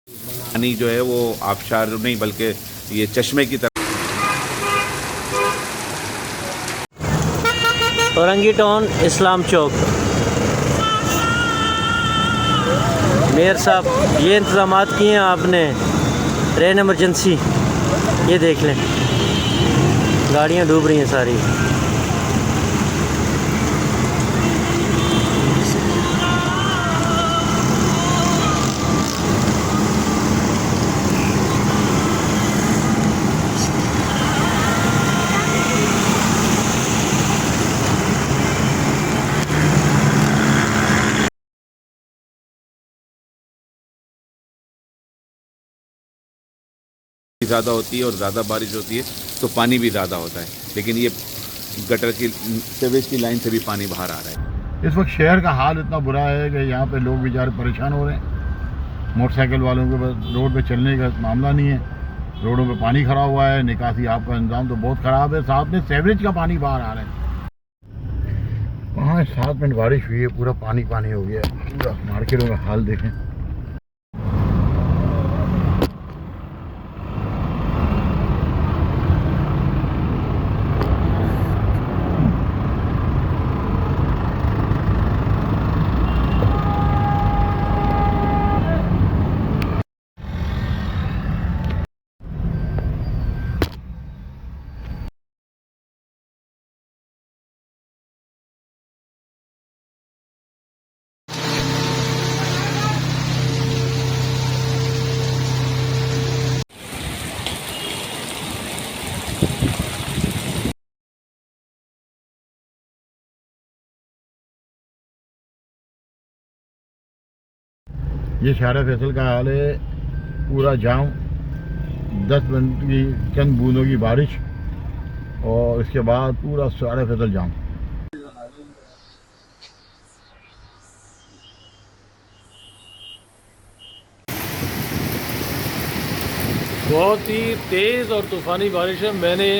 पानी जो है वो आबशार नहीं बल्कि ये चश्मे की तरह। औरंगी टाउन इस्लाम चौक। मेयर साहब ये इंतज़ामात किए हैं आपने, ट्रेन इमरजेंसी, ये देख लें गाड़ियाँ डूब रही हैं सारी। ज़्यादा होती है और ज़्यादा बारिश होती है तो पानी भी ज़्यादा होता है, लेकिन ये गटर की सीवेज की लाइन से भी पानी बाहर आ रहा है। इस वक्त शहर का हाल इतना बुरा है कि यहाँ पे लोग बेचारे परेशान हो रहे हैं। मोटरसाइकिल वालों के पास रोड पे चलने का मामला नहीं है, रोडों पे पानी खड़ा हुआ है, निकासी आपका इंतजाम तो बहुत ख़राब है, साथ में सीवरेज का पानी बाहर आ रहा है। 5-7 मिनट बारिश हुई है, पूरा पानी पानी हो गया है। पूरा मार्केटों का हाल देखें। ये शारा फैसल का हाल है, पूरा जाम, 10 मिनट की चंद बूंदों की बारिश और इसके बाद पूरा शारा फैसल जाम। बहुत ही तेज़ और तूफ़ानी बारिश है। मैंने